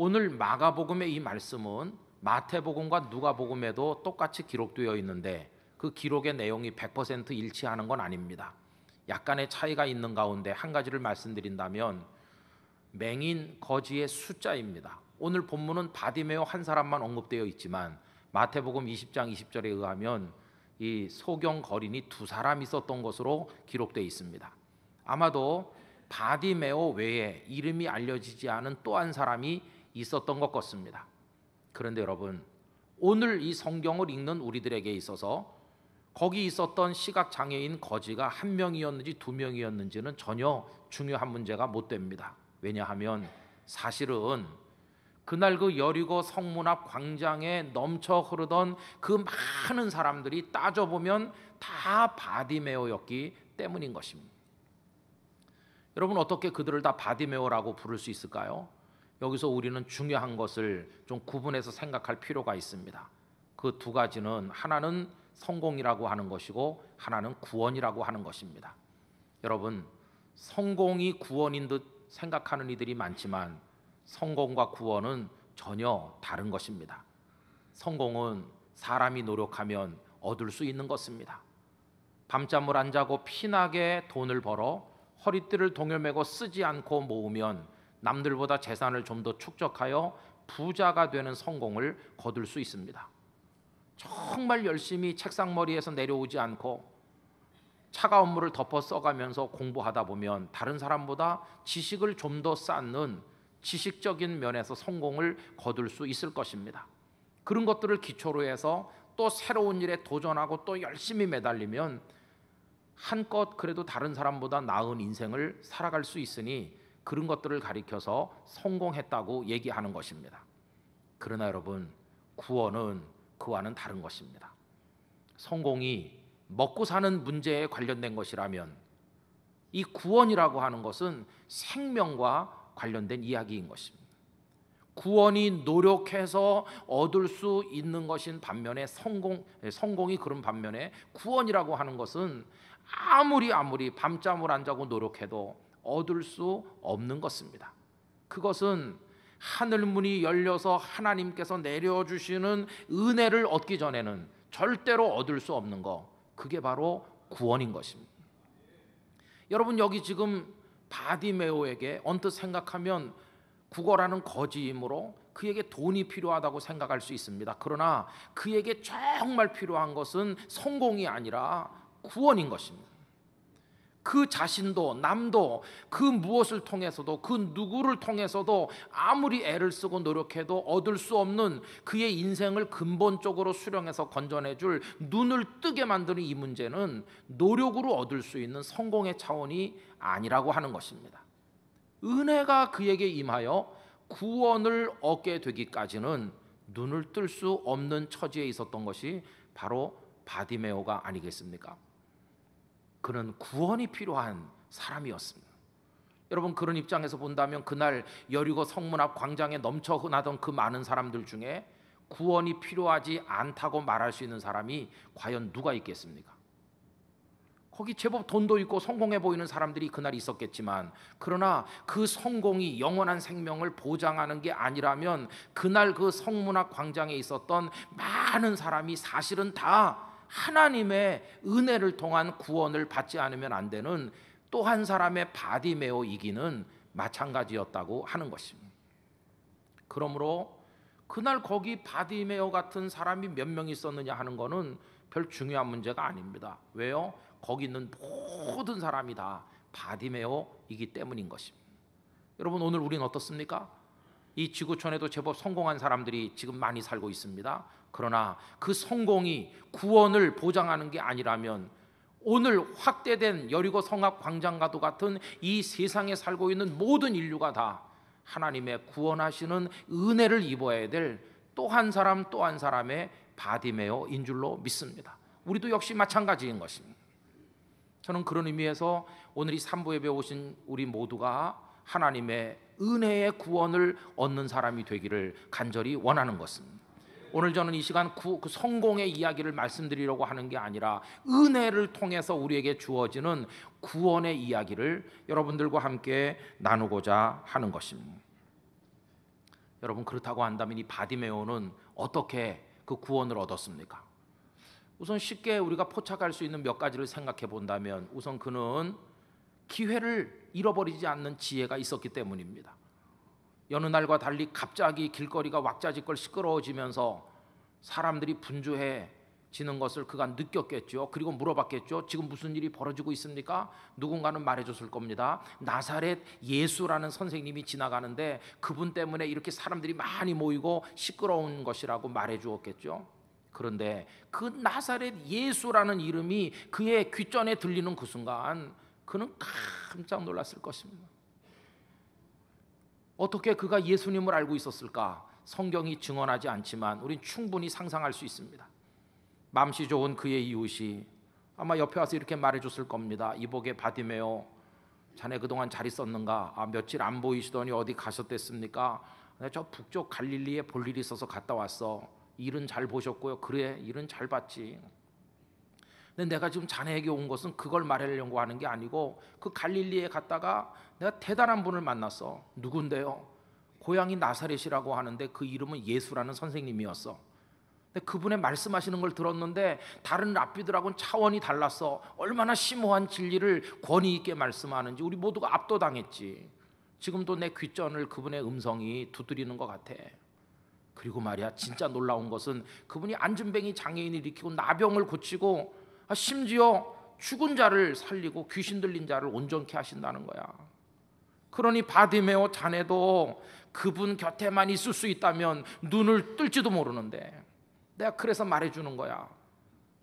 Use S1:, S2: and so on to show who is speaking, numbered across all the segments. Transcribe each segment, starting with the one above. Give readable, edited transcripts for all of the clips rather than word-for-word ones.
S1: 오늘 마가복음의 이 말씀은 마태복음과 누가복음에도 똑같이 기록되어 있는데 그 기록의 내용이 100% 일치하는 건 아닙니다. 약간의 차이가 있는 가운데 한 가지를 말씀드린다면 맹인 거지의 숫자입니다. 오늘 본문은 바디메오 한 사람만 언급되어 있지만 마태복음 20장 20절에 의하면 이 소경 거린이 두 사람 있었던 것으로 기록되어 있습니다. 아마도 바디메오 외에 이름이 알려지지 않은 또 한 사람이 있었던 것 같습니다. 그런데 여러분, 오늘 이 성경을 읽는 우리들에게 있어서 거기 있었던 시각장애인 거지가 한 명이었는지 두 명이었는지는 전혀 중요한 문제가 못 됩니다. 왜냐하면 사실은 그날 그 여리고 성문 앞 광장에 넘쳐 흐르던 그 많은 사람들이 따져보면 다 바디메오였기 때문인 것입니다. 여러분, 어떻게 그들을 다 바디메오라고 부를 수 있을까요? 여기서 우리는 중요한 것을 좀 구분해서 생각할 필요가 있습니다. 그 두 가지는 하나는 성공이라고 하는 것이고 하나는 구원이라고 하는 것입니다. 여러분, 성공이 구원인 듯 생각하는 이들이 많지만 성공과 구원은 전혀 다른 것입니다. 성공은 사람이 노력하면 얻을 수 있는 것입니다. 밤잠을 안 자고 피나게 돈을 벌어 허리띠를 동여매고 쓰지 않고 모으면 남들보다 재산을 좀 더 축적하여 부자가 되는 성공을 거둘 수 있습니다. 정말 열심히 책상머리에서 내려오지 않고 차가운 물을 덮어 써가면서 공부하다 보면 다른 사람보다 지식을 좀 더 쌓는 지식적인 면에서 성공을 거둘 수 있을 것입니다. 그런 것들을 기초로 해서 또 새로운 일에 도전하고 또 열심히 매달리면 한껏 그래도 다른 사람보다 나은 인생을 살아갈 수 있으니 그런 것들을 가리켜서 성공했다고 얘기하는 것입니다. 그러나 여러분, 구원은 그와는 다른 것입니다. 성공이 먹고 사는 문제에 관련된 것이라면 이 구원이라고 하는 것은 생명과 관련된 이야기인 것입니다. 구원이 노력해서 얻을 수 있는 것인 반면에 성공이 그런 반면에 구원이라고 하는 것은 아무리 밤잠을 안 자고 노력해도 얻을 수 없는 것입니다. 그것은 하늘문이 열려서 하나님께서 내려주시는 은혜를 얻기 전에는 절대로 얻을 수 없는 것, 그게 바로 구원인 것입니다. 여러분, 여기 지금 바디메오에게 언뜻 생각하면 구걸하는 거지이므로 그에게 돈이 필요하다고 생각할 수 있습니다. 그러나 그에게 정말 필요한 것은 성공이 아니라 구원인 것입니다. 그 자신도 남도 그 무엇을 통해서도 그 누구를 통해서도 아무리 애를 쓰고 노력해도 얻을 수 없는 그의 인생을 근본적으로 수령해서 건져내줄 눈을 뜨게 만드는 이 문제는 노력으로 얻을 수 있는 성공의 차원이 아니라고 하는 것입니다. 은혜가 그에게 임하여 구원을 얻게 되기까지는 눈을 뜰 수 없는 처지에 있었던 것이 바로 바디메오가 아니겠습니까? 그는 구원이 필요한 사람이었습니다. 여러분, 그런 입장에서 본다면 그날 여리고 성문 앞 광장에 넘쳐 나던 그 많은 사람들 중에 구원이 필요하지 않다고 말할 수 있는 사람이 과연 누가 있겠습니까? 거기 제법 돈도 있고 성공해 보이는 사람들이 그날 있었겠지만, 그러나 그 성공이 영원한 생명을 보장하는 게 아니라면 그날 그 성문 앞 광장에 있었던 많은 사람이 사실은 다 하나님의 은혜를 통한 구원을 받지 않으면 안 되는 또 한 사람의 바디메오이기는 마찬가지였다고 하는 것입니다. 그러므로 그날 거기 바디메오 같은 사람이 몇 명 있었느냐 하는 것은 별 중요한 문제가 아닙니다. 왜요? 거기 있는 모든 사람이 다 바디메오이기 때문인 것입니다. 여러분, 오늘 우리는 어떻습니까? 이 지구촌에도 제법 성공한 사람들이 지금 많이 살고 있습니다. 그러나 그 성공이 구원을 보장하는 게 아니라면 오늘 확대된 여리고 성악 광장과도 같은 이 세상에 살고 있는 모든 인류가 다 하나님의 구원하시는 은혜를 입어야 될 또 한 사람 또 한 사람의 바디메오인 줄로 믿습니다. 우리도 역시 마찬가지인 것입니다. 저는 그런 의미에서 오늘 이 3부 예배에 오신 우리 모두가 하나님의 은혜의 구원을 얻는 사람이 되기를 간절히 원하는 것입니다. 오늘 저는 이 시간 그 성공의 이야기를 말씀드리려고 하는 게 아니라 은혜를 통해서 우리에게 주어지는 구원의 이야기를 여러분들과 함께 나누고자 하는 것입니다. 여러분, 그렇다고 한다면 이 바디메오는 어떻게 그 구원을 얻었습니까? 우선 쉽게 우리가 포착할 수 있는 몇 가지를 생각해 본다면, 우선 그는 기회를 잃어버리지 않는 지혜가 있었기 때문입니다. 여느 날과 달리 갑자기 길거리가 왁자지껄 시끄러워지면서 사람들이 분주해지는 것을 그가 느꼈겠죠. 그리고 물어봤겠죠. 지금 무슨 일이 벌어지고 있습니까? 누군가는 말해줬을 겁니다. 나사렛 예수라는 선생님이 지나가는데 그분 때문에 이렇게 사람들이 많이 모이고 시끄러운 것이라고 말해주었겠죠. 그런데 그 나사렛 예수라는 이름이 그의 귓전에 들리는 그 순간 그는 깜짝 놀랐을 것입니다. 어떻게 그가 예수님을 알고 있었을까? 성경이 증언하지 않지만 우린 충분히 상상할 수 있습니다. 맘씨 좋은 그의 이웃이 아마 옆에 와서 이렇게 말해줬을 겁니다. 이복의 바디메오, 자네 그동안 잘 있었는가? 며칠 안 보이시더니 어디 가셨댔습니까? 저 북쪽 갈릴리에 볼 일이 있어서 갔다 왔어. 일은 잘 보셨고요. 그래, 일은 잘 봤지. 근데 내가 지금 자네에게 온 것은 그걸 말하려고 하는 게 아니고, 그 갈릴리에 갔다가 내가 대단한 분을 만났어. 누군데요? 고향이 나사렛이라고 하는데 그 이름은 예수라는 선생님이었어. 근데 그분의 말씀하시는 걸 들었는데 다른 랍비들하고는 차원이 달랐어. 얼마나 심오한 진리를 권위 있게 말씀하는지 우리 모두가 압도당했지. 지금도 내 귓전을 그분의 음성이 두드리는 것 같아. 그리고 말이야, 진짜 놀라운 것은 그분이 안진뱅이 장애인을 일으키고 나병을 고치고 심지어 죽은 자를 살리고 귀신 들린 자를 온전케 하신다는 거야. 그러니 바디메오, 자네도 그분 곁에만 있을 수 있다면 눈을 뜰지도 모르는데, 내가 그래서 말해주는 거야.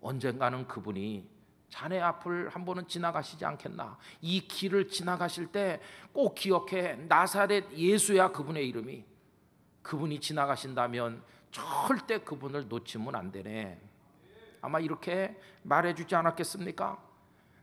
S1: 언젠가는 그분이 자네 앞을 한 번은 지나가시지 않겠나. 이 길을 지나가실 때 꼭 기억해. 나사렛 예수야 그분의 이름이. 그분이 지나가신다면 절대 그분을 놓치면 안 되네. 아마 이렇게 말해주지 않았겠습니까?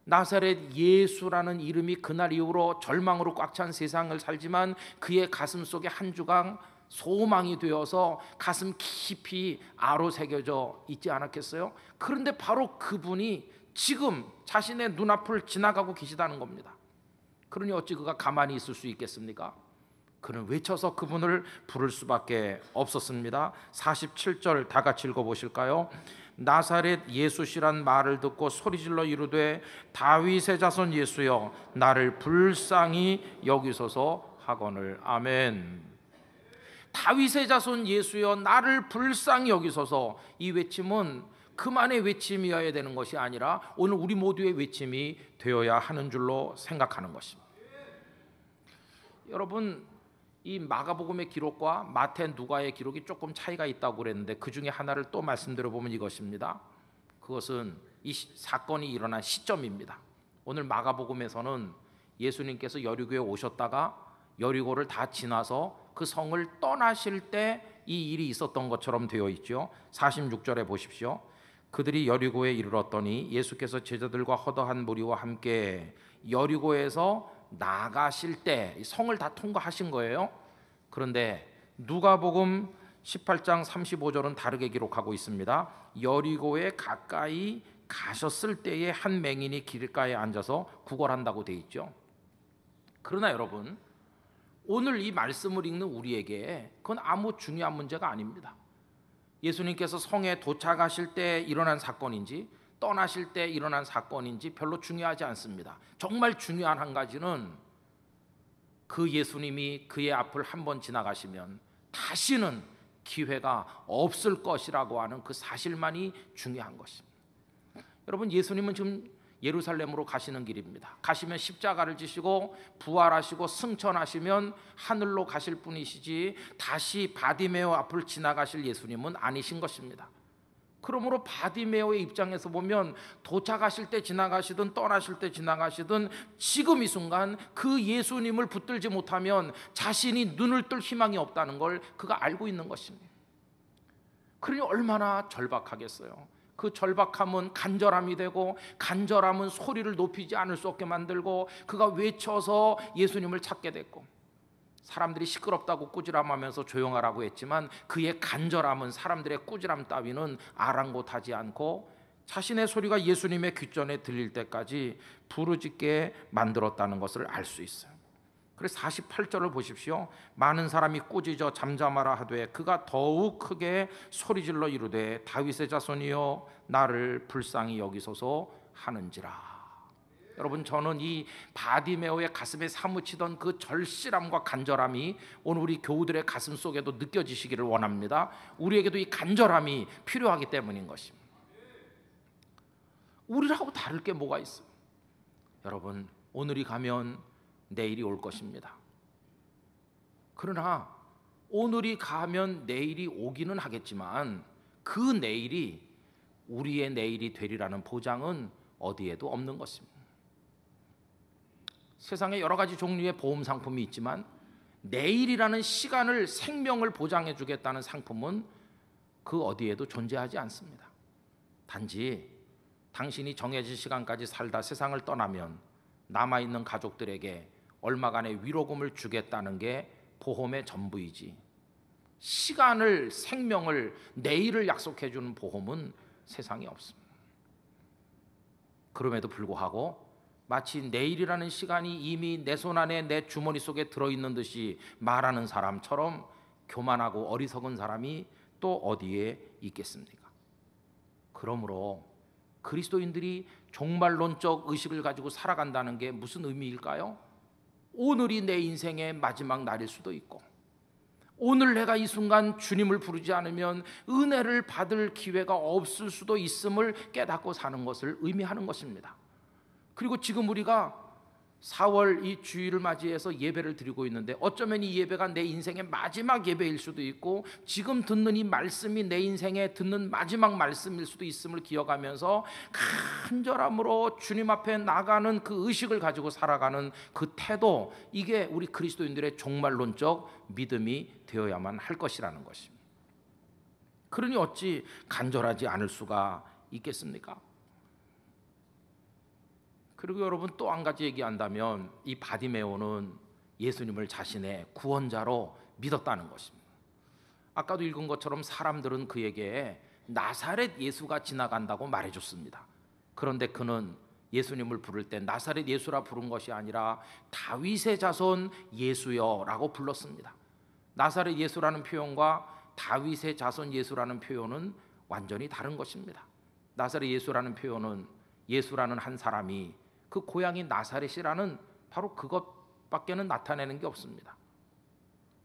S1: 나사렛 예수라는 이름이 그날 이후로 절망으로 꽉 찬 세상을 살지만 그의 가슴 속에 한 주간 소망이 되어서 가슴 깊이 아로 새겨져 있지 않았겠어요? 그런데 바로 그분이 지금 자신의 눈앞을 지나가고 계시다는 겁니다. 그러니 어찌 그가 가만히 있을 수 있겠습니까? 그는 외쳐서 그분을 부를 수밖에 없었습니다. 47절 다 같이 읽어보실까요? 나사렛 예수시란 말을 듣고 소리질러 이르되 다윗의 자손 예수여 나를 불쌍히 여기소서 하거늘. 아멘. 다윗의 자손 예수여 나를 불쌍히 여기소서. 이 외침은 그만의 외침이어야 되는 것이 아니라 오늘 우리 모두의 외침이 되어야 하는 줄로 생각하는 것입니다. 여러분, 이 마가복음의 기록과 마태, 누가의 기록이 조금 차이가 있다고 그랬는데 그 중에 하나를 또 말씀드려 보면 이것입니다. 그것은 이 사건이 일어난 시점입니다. 오늘 마가복음에서는 예수님께서 여리고에 오셨다가 여리고를 다 지나서 그 성을 떠나실 때 이 일이 있었던 것처럼 되어 있죠. 46절에 보십시오. 그들이 여리고에 이르렀더니 예수께서 제자들과 허다한 무리와 함께 여리고에서 나가실 때 성을 다 통과하신 거예요. 그런데 누가복음 18장 35절은 다르게 기록하고 있습니다. 여리고에 가까이 가셨을 때에 한 맹인이 길가에 앉아서 구걸한다고 돼 있죠. 그러나 여러분, 오늘 이 말씀을 읽는 우리에게 그건 아무 중요한 문제가 아닙니다. 예수님께서 성에 도착하실 때 일어난 사건인지 떠나실 때 일어난 사건인지 별로 중요하지 않습니다. 정말 중요한 한 가지는 그 예수님이 그의 앞을 한번 지나가시면 다시는 기회가 없을 것이라고 하는 그 사실만이 중요한 것입니다. 여러분, 예수님은 지금 예루살렘으로 가시는 길입니다. 가시면 십자가를 지시고 부활하시고 승천하시면 하늘로 가실 분이시지 다시 바디메오 앞을 지나가실 예수님은 아니신 것입니다. 그러므로 바디메오의 입장에서 보면 도착하실 때 지나가시든 떠나실 때 지나가시든 지금 이 순간 그 예수님을 붙들지 못하면 자신이 눈을 뜰 희망이 없다는 걸 그가 알고 있는 것입니다. 그러니 얼마나 절박하겠어요. 그 절박함은 간절함이 되고 간절함은 소리를 높이지 않을 수 없게 만들고 그가 외쳐서 예수님을 찾게 됐고, 사람들이 시끄럽다고 꾸지람하면서 조용하라고 했지만 그의 간절함은 사람들의 꾸지람 따위는 아랑곳하지 않고 자신의 소리가 예수님의 귓전에 들릴 때까지 부르짖게 만들었다는 것을 알 수 있어요. 그래서 48절을 보십시오. 많은 사람이 꾸짖어 잠잠하라 하되 그가 더욱 크게 소리질러 이르되 다윗의 자손이여 나를 불쌍히 여기소서 하는지라. 여러분, 저는 이 바디메오의 가슴에 사무치던 그 절실함과 간절함이 오늘 우리 교우들의 가슴 속에도 느껴지시기를 원합니다. 우리에게도 이 간절함이 필요하기 때문인 것입니다. 우리라고 다를 게 뭐가 있어요? 여러분, 오늘이 가면 내일이 올 것입니다. 그러나 오늘이 가면 내일이 오기는 하겠지만 그 내일이 우리의 내일이 되리라는 보장은 어디에도 없는 것입니다. 세상에 여러 가지 종류의 보험 상품이 있지만 내일이라는 시간을, 생명을 보장해 주겠다는 상품은 그 어디에도 존재하지 않습니다. 단지 당신이 정해진 시간까지 살다 세상을 떠나면 남아있는 가족들에게 얼마간의 위로금을 주겠다는 게 보험의 전부이지, 시간을, 생명을, 내일을 약속해 주는 보험은 세상에 없습니다. 그럼에도 불구하고 마치 내일이라는 시간이 이미 내 손 안에, 내 주머니 속에 들어있는 듯이 말하는 사람처럼 교만하고 어리석은 사람이 또 어디에 있겠습니까? 그러므로 그리스도인들이 종말론적 의식을 가지고 살아간다는 게 무슨 의미일까요? 오늘이 내 인생의 마지막 날일 수도 있고, 오늘 내가 이 순간 주님을 부르지 않으면 은혜를 받을 기회가 없을 수도 있음을 깨닫고 사는 것을 의미하는 것입니다. 그리고 지금 우리가 4월 이 주일을 맞이해서 예배를 드리고 있는데 어쩌면 이 예배가 내 인생의 마지막 예배일 수도 있고 지금 듣는 이 말씀이 내 인생에 듣는 마지막 말씀일 수도 있음을 기억하면서 간절함으로 주님 앞에 나가는 그 의식을 가지고 살아가는 그 태도, 이게 우리 그리스도인들의 종말론적 믿음이 되어야만 할 것이라는 것입니다. 그러니 어찌 간절하지 않을 수가 있겠습니까? 그리고 여러분, 또 한 가지 얘기한다면 이 바디메오는 예수님을 자신의 구원자로 믿었다는 것입니다. 아까도 읽은 것처럼 사람들은 그에게 나사렛 예수가 지나간다고 말해줬습니다. 그런데 그는 예수님을 부를 때 나사렛 예수라 부른 것이 아니라 다윗의 자손 예수여 라고 불렀습니다. 나사렛 예수라는 표현과 다윗의 자손 예수라는 표현은 완전히 다른 것입니다. 나사렛 예수라는 표현은 예수라는 한 사람이 그 고향이 나사렛이라는 바로 그것밖에는 나타내는 게 없습니다.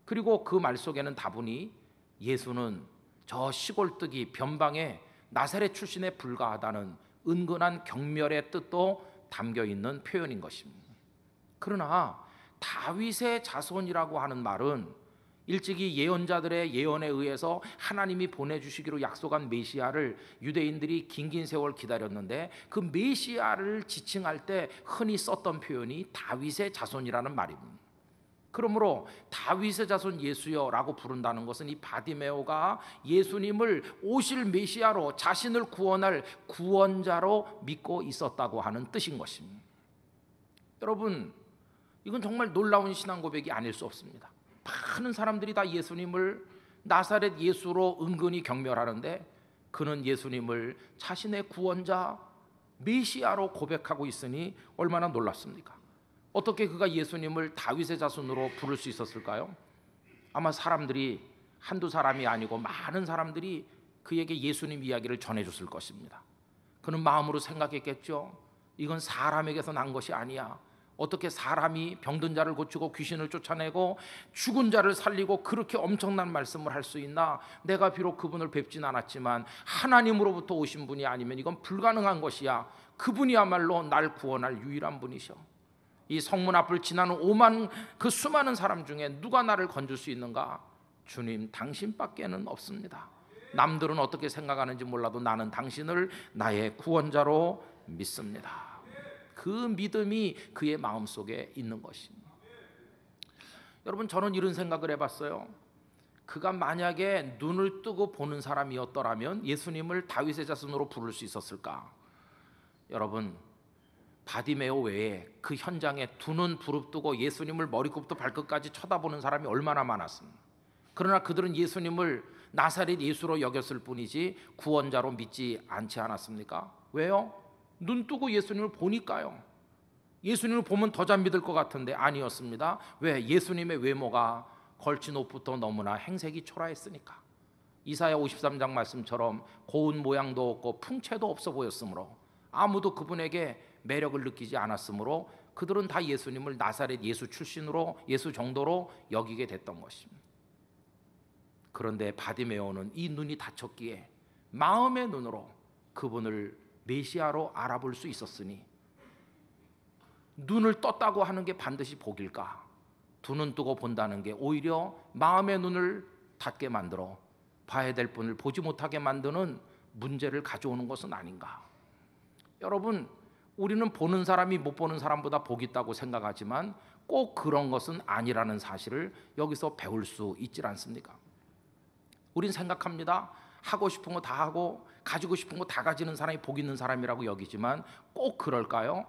S1: 그리고 그 말 속에는 다분히 예수는 저 시골뜨기 변방의 나사렛 출신에 불과하다는 은근한 경멸의 뜻도 담겨 있는 표현인 것입니다. 그러나 다윗의 자손이라고 하는 말은 일찍이 예언자들의 예언에 의해서 하나님이 보내주시기로 약속한 메시아를 유대인들이 긴긴 세월 기다렸는데 그 메시아를 지칭할 때 흔히 썼던 표현이 다윗의 자손이라는 말입니다. 그러므로 다윗의 자손 예수여라고 부른다는 것은 이 바디메오가 예수님을 오실 메시아로, 자신을 구원할 구원자로 믿고 있었다고 하는 뜻인 것입니다. 여러분, 이건 정말 놀라운 신앙 고백이 아닐 수 없습니다. 많은 사람들이 다 예수님을 나사렛 예수로 은근히 경멸하는데 그는 예수님을 자신의 구원자, 메시아로 고백하고 있으니 얼마나 놀랍습니까? 어떻게 그가 예수님을 다윗의 자손으로 부를 수 있었을까요? 아마 사람들이 한두 사람이 아니고 많은 사람들이 그에게 예수님 이야기를 전해줬을 것입니다. 그는 마음으로 생각했겠죠. 이건 사람에게서 난 것이 아니야. 어떻게 사람이 병든 자를 고치고 귀신을 쫓아내고 죽은 자를 살리고 그렇게 엄청난 말씀을 할 수 있나? 내가 비록 그분을 뵙진 않았지만 하나님으로부터 오신 분이 아니면 이건 불가능한 것이야. 그분이야말로 날 구원할 유일한 분이셔. 이 성문 앞을 지나는 그 수많은 사람 중에 누가 나를 건질 수 있는가? 주님, 당신밖에는 없습니다. 남들은 어떻게 생각하는지 몰라도 나는 당신을 나의 구원자로 믿습니다. 그 믿음이 그의 마음속에 있는 것입니다. 여러분, 저는 이런 생각을 해봤어요. 그가 만약에 눈을 뜨고 보는 사람이었더라면 예수님을 다윗의 자손으로 부를 수 있었을까? 여러분, 바디메오 외에 그 현장에 두 눈 부릅뜨고 예수님을 머리끝부터 발끝까지 쳐다보는 사람이 얼마나 많았습니까? 그러나 그들은 예수님을 나사렛 예수로 여겼을 뿐이지 구원자로 믿지 않지 않았습니까? 왜요? 눈 뜨고 예수님을 보니까요. 예수님을 보면 더 잘 믿을 것 같은데 아니었습니다. 왜? 예수님의 외모가 걸친 옷부터 너무나 행색이 초라했으니까. 이사야 53장 말씀처럼 고운 모양도 없고 풍채도 없어 보였으므로 아무도 그분에게 매력을 느끼지 않았으므로 그들은 다 예수님을 나사렛 예수 출신으로, 예수 정도로 여기게 됐던 것입니다. 그런데 바디메오는 이 눈이 닫혔기에 마음의 눈으로 그분을 메시아로 알아볼 수 있었으니, 눈을 떴다고 하는 게 반드시 복일까? 두 눈 뜨고 본다는 게 오히려 마음의 눈을 닫게 만들어 봐야 될 분을 보지 못하게 만드는 문제를 가져오는 것은 아닌가? 여러분, 우리는 보는 사람이 못 보는 사람보다 복 있다고 생각하지만 꼭 그런 것은 아니라는 사실을 여기서 배울 수 있지 않습니까? 우린 생각합니다. 하고 싶은 거 다 하고 가지고 싶은 거 다 가지는 사람이 복 있는 사람이라고 여기지만 꼭 그럴까요?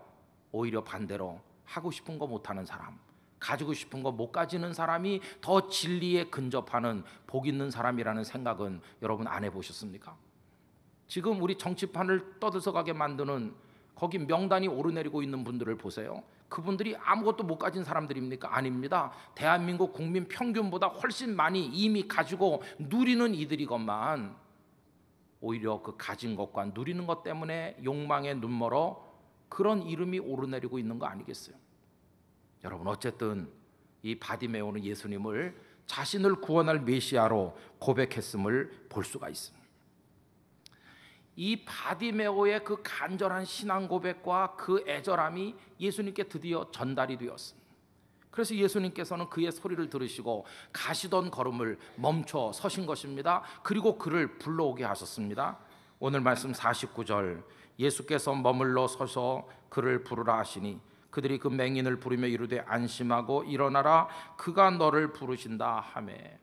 S1: 오히려 반대로 하고 싶은 거 못하는 사람, 가지고 싶은 거 못 가지는 사람이 더 진리에 근접하는 복 있는 사람이라는 생각은 여러분 안 해보셨습니까? 지금 우리 정치판을 떠들썩하게 만드는 거기 명단이 오르내리고 있는 분들을 보세요. 그분들이 아무것도 못 가진 사람들입니까? 아닙니다. 대한민국 국민 평균보다 훨씬 많이 이미 가지고 누리는 이들이건만 오히려 그 가진 것과 누리는 것 때문에 욕망에 눈멀어 그런 이름이 오르내리고 있는 거 아니겠어요? 여러분, 어쨌든 이 바디메오는 예수님을 자신을 구원할 메시아로 고백했음을 볼 수가 있습니다. 이 바디메오의 그 간절한 신앙 고백과 그 애절함이 예수님께 드디어 전달이 되었습니다. 그래서 예수님께서는 그의 소리를 들으시고 가시던 걸음을 멈춰 서신 것입니다. 그리고 그를 불러오게 하셨습니다. 오늘 말씀 49절, 예수께서 머물러 서서 그를 부르라 하시니 그들이 그 맹인을 부르며 이르되 안심하고 일어나라, 그가 너를 부르신다 하매.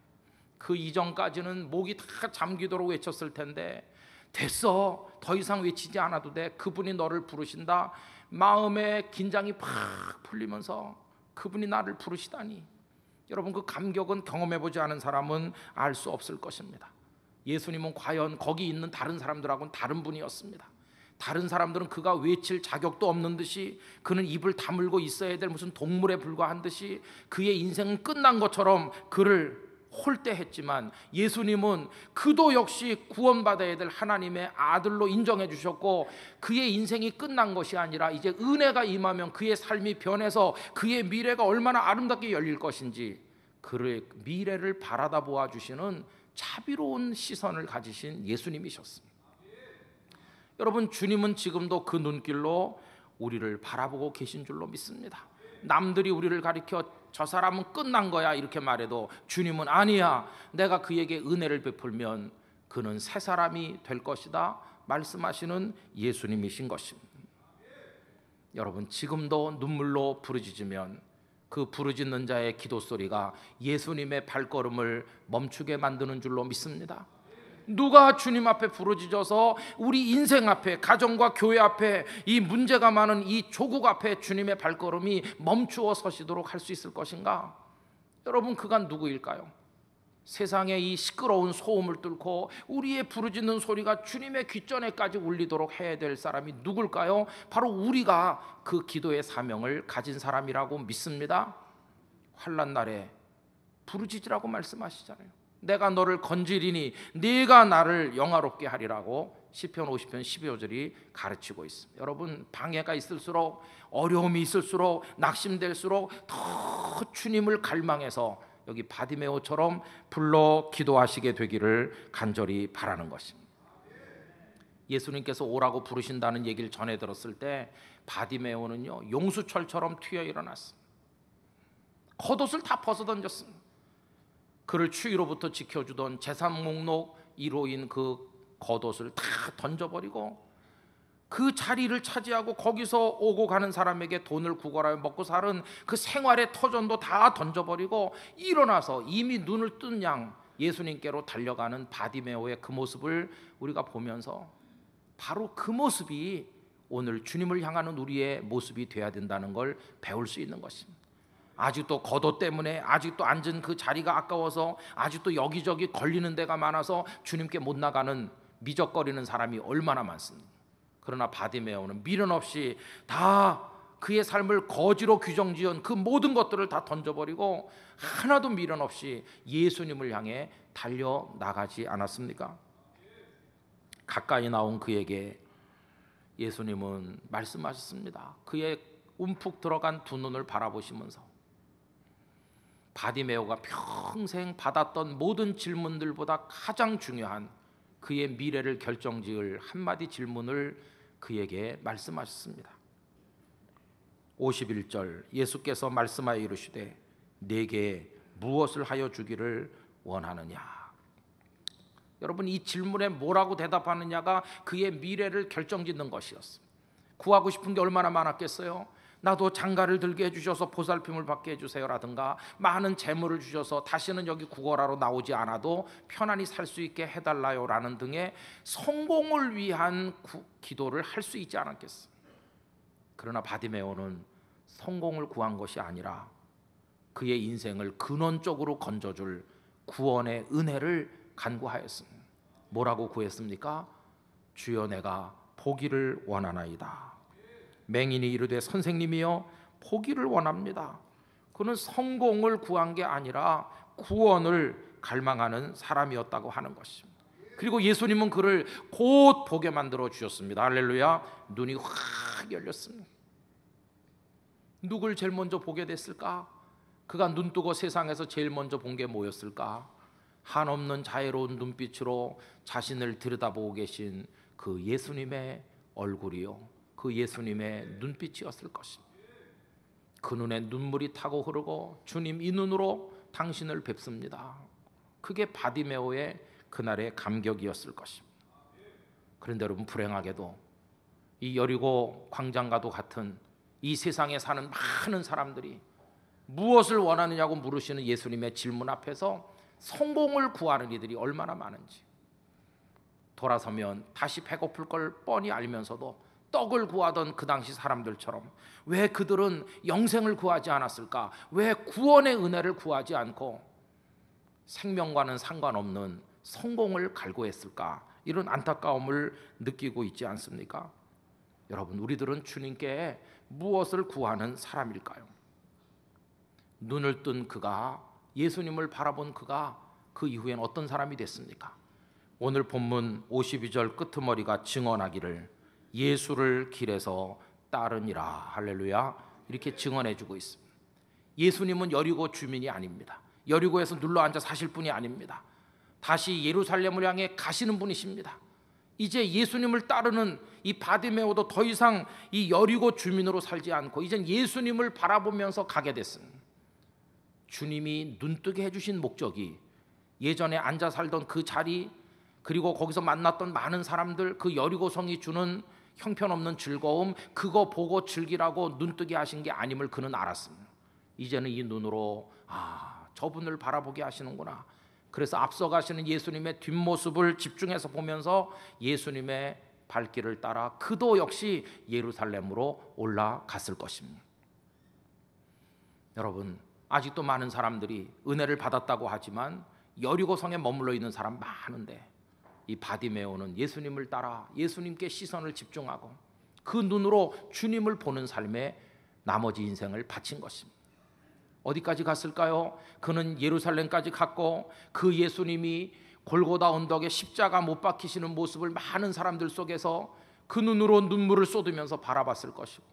S1: 그 이전까지는 목이 다 잠기도록 외쳤을 텐데 됐어, 더 이상 외치지 않아도 돼, 그분이 너를 부르신다. 마음의 긴장이 팍 풀리면서 그분이 나를 부르시다니. 여러분, 그 감격은 경험해보지 않은 사람은 알 수 없을 것입니다. 예수님은 과연 거기 있는 다른 사람들하고는 다른 분이었습니다. 다른 사람들은 그가 외칠 자격도 없는 듯이, 그는 입을 다물고 있어야 될 무슨 동물에 불과한 듯이 그의 인생은 끝난 것처럼 그를 홀대했지만 예수님은 그도 역시 구원받아야 될 하나님의 아들로 인정해 주셨고, 그의 인생이 끝난 것이 아니라 이제 은혜가 임하면 그의 삶이 변해서 그의 미래가 얼마나 아름답게 열릴 것인지 그의 미래를 바라다 보아 주시는 자비로운 시선을 가지신 예수님이셨습니다. 여러분, 주님은 지금도 그 눈길로 우리를 바라보고 계신 줄로 믿습니다. 남들이 우리를 가리켜 저 사람은 끝난 거야 이렇게 말해도 주님은 아니야, 내가 그에게 은혜를 베풀면 그는 새 사람이 될 것이다 말씀하시는 예수님이신 것입니다. 여러분, 지금도 눈물로 부르짖으면 그 부르짖는 자의 기도 소리가 예수님의 발걸음을 멈추게 만드는 줄로 믿습니다. 누가 주님 앞에 부르짖어서 우리 인생 앞에, 가정과 교회 앞에, 이 문제가 많은 이 조국 앞에 주님의 발걸음이 멈추어 서시도록 할 수 있을 것인가? 여러분, 그가 누구일까요? 세상의 이 시끄러운 소음을 뚫고 우리의 부르짖는 소리가 주님의 귓전에까지 울리도록 해야 될 사람이 누굴까요? 바로 우리가 그 기도의 사명을 가진 사람이라고 믿습니다. 환난 날에 부르짖으라고 말씀하시잖아요. 내가 너를 건지리니 네가 나를 영화롭게 하리라고 시편 50편 12절이 가르치고 있습니다. 여러분, 방해가 있을수록, 어려움이 있을수록, 낙심될수록 더 주님을 갈망해서 여기 바디메오처럼 불러 기도하시게 되기를 간절히 바라는 것입니다. 예수님께서 오라고 부르신다는 얘기를 전해 들었을 때 바디메오는요, 용수철처럼 튀어 일어났습니다. 겉옷을 다 벗어 던졌습니다. 그를 추위로부터 지켜주던 재산 목록 1호인 그 겉옷을 다 던져버리고 그 자리를 차지하고 거기서 오고 가는 사람에게 돈을 구걸하여 먹고 사는 그 생활의 터전도 다 던져버리고 일어나서 이미 눈을 뜬 양 예수님께로 달려가는 바디메오의 그 모습을 우리가 보면서 바로 그 모습이 오늘 주님을 향하는 우리의 모습이 되어야 된다는 걸 배울 수 있는 것입니다. 아직도 겉옷 때문에, 아직도 앉은 그 자리가 아까워서, 아직도 여기저기 걸리는 데가 많아서 주님께 못 나가는 미적거리는 사람이 얼마나 많습니까? 그러나 바디메오는 미련 없이 다 그의 삶을 거지로 규정지은 그 모든 것들을 다 던져버리고 하나도 미련 없이 예수님을 향해 달려나가지 않았습니까? 가까이 나온 그에게 예수님은 말씀하셨습니다. 그의 움푹 들어간 두 눈을 바라보시면서 바디메오가 평생 받았던 모든 질문들보다 가장 중요한 그의 미래를 결정지을 한마디 질문을 그에게 말씀하셨습니다. 51절 예수께서 말씀하여 이르시되 내게 무엇을 하여 주기를 원하느냐. 여러분, 이 질문에 뭐라고 대답하느냐가 그의 미래를 결정짓는 것이었습니다. 구하고 싶은 게 얼마나 많았겠어요? 나도 장가를 들게 해주셔서 보살핌을 받게 해주세요라든가 많은 재물을 주셔서 다시는 여기 구걸하러 나오지 않아도 편안히 살 수 있게 해달라요라는 등의 성공을 위한 기도를 할 수 있지 않았겠어요? 그러나 바디메오는 성공을 구한 것이 아니라 그의 인생을 근원적으로 건져줄 구원의 은혜를 간구하였습니다. 뭐라고 구했습니까? 주여 내가 보기를 원하나이다. 맹인이 이르되 선생님이여 보기를 원합니다. 그는 성공을 구한 게 아니라 구원을 갈망하는 사람이었다고 하는 것입니다. 그리고 예수님은 그를 곧 보게 만들어 주셨습니다. 할렐루야. 눈이 확 열렸습니다. 누굴 제일 먼저 보게 됐을까? 그가 눈뜨고 세상에서 제일 먼저 본 게 뭐였을까? 한없는 자애로운 눈빛으로 자신을 들여다보고 계신 그 예수님의 얼굴이요, 그 예수님의 눈빛이었을 것입니다. 그 눈에 눈물이 타고 흐르고 주님 이 눈으로 당신을 뵙습니다. 그게 바디메오의 그날의 감격이었을 것입니다. 그런데 여러분, 불행하게도 이 여리고 광장과도 같은 이 세상에 사는 많은 사람들이 무엇을 원하느냐고 물으시는 예수님의 질문 앞에서 성공을 구하는 이들이 얼마나 많은지, 돌아서면 다시 배고플 걸 뻔히 알면서도 떡을 구하던 그 당시 사람들처럼 왜 그들은 영생을 구하지 않았을까? 왜 구원의 은혜를 구하지 않고 생명과는 상관없는 성공을 갈구했을까? 이런 안타까움을 느끼고 있지 않습니까? 여러분, 우리들은 주님께 무엇을 구하는 사람일까요? 눈을 뜬 그가, 예수님을 바라본 그가 그 이후엔 어떤 사람이 됐습니까? 오늘 본문 52절 끄트머리가 증언하기를 예수를 길에서 따르니라. 할렐루야. 이렇게 증언해주고 있습니다. 예수님은 여리고 주민이 아닙니다. 여리고에서 눌러앉아 사실 분이 아닙니다. 다시 예루살렘을 향해 가시는 분이십니다. 이제 예수님을 따르는 이 바디메오도 더 이상 이 여리고 주민으로 살지 않고 이젠 예수님을 바라보면서 가게 됐습니다. 주님이 눈뜨게 해주신 목적이 예전에 앉아 살던 그 자리, 그리고 거기서 만났던 많은 사람들, 그 여리고성이 주는 형편없는 즐거움, 그거 보고 즐기라고 눈뜨게 하신 게 아님을 그는 알았습니다. 이제는 이 눈으로 저분을 바라보게 하시는구나. 그래서 앞서가시는 예수님의 뒷모습을 집중해서 보면서 예수님의 발길을 따라 그도 역시 예루살렘으로 올라갔을 것입니다. 여러분, 아직도 많은 사람들이 은혜를 받았다고 하지만 여리고성에 머물러 있는 사람 많은데, 이 바디메오는 예수님을 따라 예수님께 시선을 집중하고 그 눈으로 주님을 보는 삶에 나머지 인생을 바친 것입니다. 어디까지 갔을까요? 그는 예루살렘까지 갔고 그 예수님이 골고다 언덕에 십자가 못 박히시는 모습을 많은 사람들 속에서 그 눈으로 눈물을 쏟으면서 바라봤을 것이고,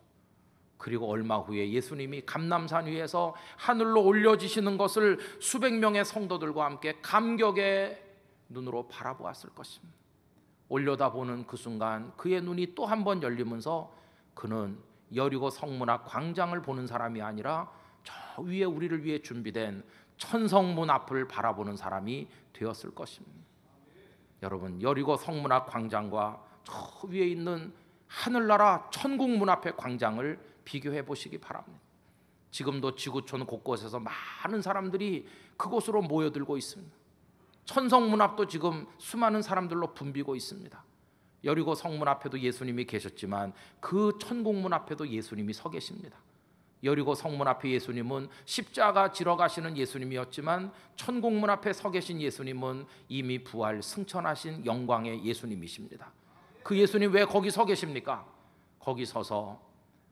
S1: 그리고 얼마 후에 예수님이 감람산 위에서 하늘로 올려지시는 것을 수백 명의 성도들과 함께 감격의 눈으로 바라보았을 것입니다. 올려다보는 그 순간 그의 눈이 또 한 번 열리면서 그는 여리고 성문 앞 광장을 보는 사람이 아니라 저 위에 우리를 위해 준비된 천성문 앞을 바라보는 사람이 되었을 것입니다. 여러분, 여리고 성문 앞 광장과 저 위에 있는 하늘나라 천국 문 앞의 광장을 비교해 보시기 바랍니다. 지금도 지구촌 곳곳에서 많은 사람들이 그곳으로 모여들고 있습니다. 천성문 앞도 지금 수많은 사람들로 붐비고 있습니다. 여리고 성문 앞에도 예수님이 계셨지만 그 천국문 앞에도 예수님이 서 계십니다. 여리고 성문 앞에 예수님은 십자가 지러 가시는 예수님이었지만 천국문 앞에 서 계신 예수님은 이미 부활 승천하신 영광의 예수님이십니다. 그 예수님 왜 거기 서 계십니까? 거기 서서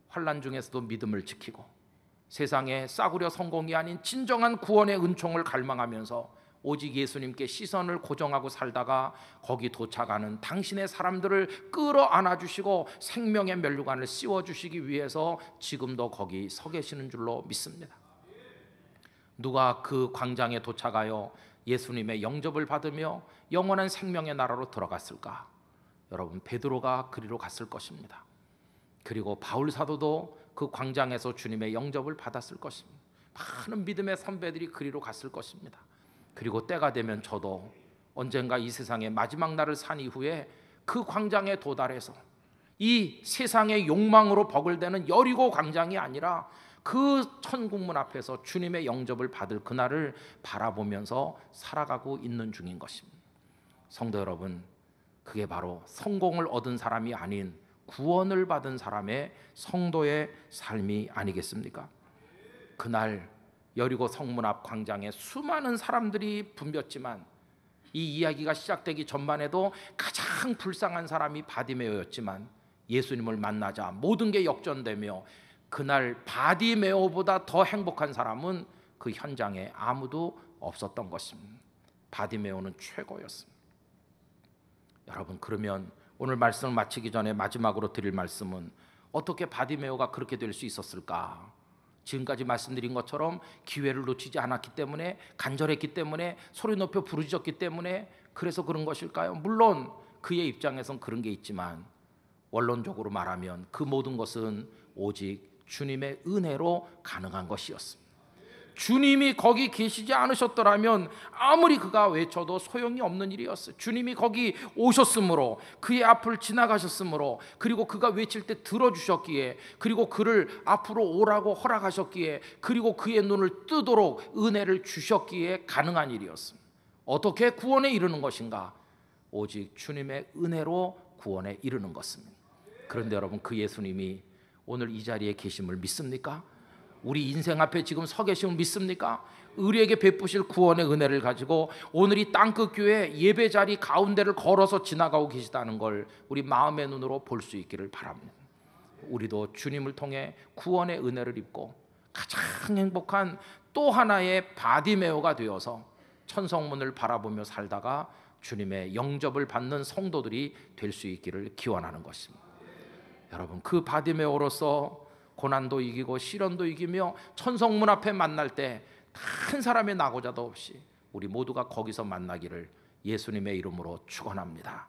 S1: 환난 중에서도 믿음을 지키고 세상에 싸구려 성공이 아닌 진정한 구원의 은총을 갈망하면서 오직 예수님께 시선을 고정하고 살다가 거기 도착하는 당신의 사람들을 끌어안아 주시고 생명의 면류관을 씌워 주시기 위해서 지금도 거기 서 계시는 줄로 믿습니다. 누가 그 광장에 도착하여 예수님의 영접을 받으며 영원한 생명의 나라로 들어갔을까? 여러분, 베드로가 그리로 갔을 것입니다. 그리고 바울 사도도 그 광장에서 주님의 영접을 받았을 것입니다. 많은 믿음의 선배들이 그리로 갔을 것입니다. 그리고 때가 되면 저도 언젠가 이 세상의 마지막 날을 산 이후에 그 광장에 도달해서 이 세상의 욕망으로 버글대는 여리고 광장이 아니라 그 천국문 앞에서 주님의 영접을 받을 그날을 바라보면서 살아가고 있는 중인 것입니다. 성도 여러분, 그게 바로 성공을 얻은 사람이 아닌 구원을 받은 사람의 성도의 삶이 아니겠습니까? 그날 여리고 성문 앞 광장에 수많은 사람들이 붐볐지만 이 이야기가 시작되기 전만 해도 가장 불쌍한 사람이 바디메오였지만 예수님을 만나자 모든 게 역전되며 그날 바디메오보다 더 행복한 사람은 그 현장에 아무도 없었던 것입니다. 바디메오는 최고였습니다. 여러분, 그러면 오늘 말씀을 마치기 전에 마지막으로 드릴 말씀은 어떻게 바디메오가 그렇게 될 수 있었을까? 지금까지 말씀드린 것처럼 기회를 놓치지 않았기 때문에, 간절했기 때문에, 소리 높여 부르짖었기 때문에 그래서 그런 것일까요? 물론 그의 입장에선 그런 게 있지만 원론적으로 말하면 그 모든 것은 오직 주님의 은혜로 가능한 것이었습니다. 주님이 거기 계시지 않으셨더라면 아무리 그가 외쳐도 소용이 없는 일이었어요. 주님이 거기 오셨으므로, 그의 앞을 지나가셨으므로, 그리고 그가 외칠 때 들어주셨기에, 그리고 그를 앞으로 오라고 허락하셨기에, 그리고 그의 눈을 뜨도록 은혜를 주셨기에 가능한 일이었습니다. 어떻게 구원에 이르는 것인가? 오직 주님의 은혜로 구원에 이르는 것입니다. 그런데 여러분, 그 예수님이 오늘 이 자리에 계심을 믿습니까? 우리 인생 앞에 지금 서 계심을 믿습니까? 우리에게 베푸실 구원의 은혜를 가지고 오늘 이 땅끝 교회 예배 자리 가운데를 걸어서 지나가고 계시다는 걸 우리 마음의 눈으로 볼 수 있기를 바랍니다. 우리도 주님을 통해 구원의 은혜를 입고 가장 행복한 또 하나의 바디메오가 되어서 천성문을 바라보며 살다가 주님의 영접을 받는 성도들이 될 수 있기를 기원하는 것입니다. 여러분, 그 바디메오로서 고난도 이기고 시련도 이기며 천성문 앞에 만날 때 한 사람의 낙오자도 없이 우리 모두가 거기서 만나기를 예수님의 이름으로 축원합니다.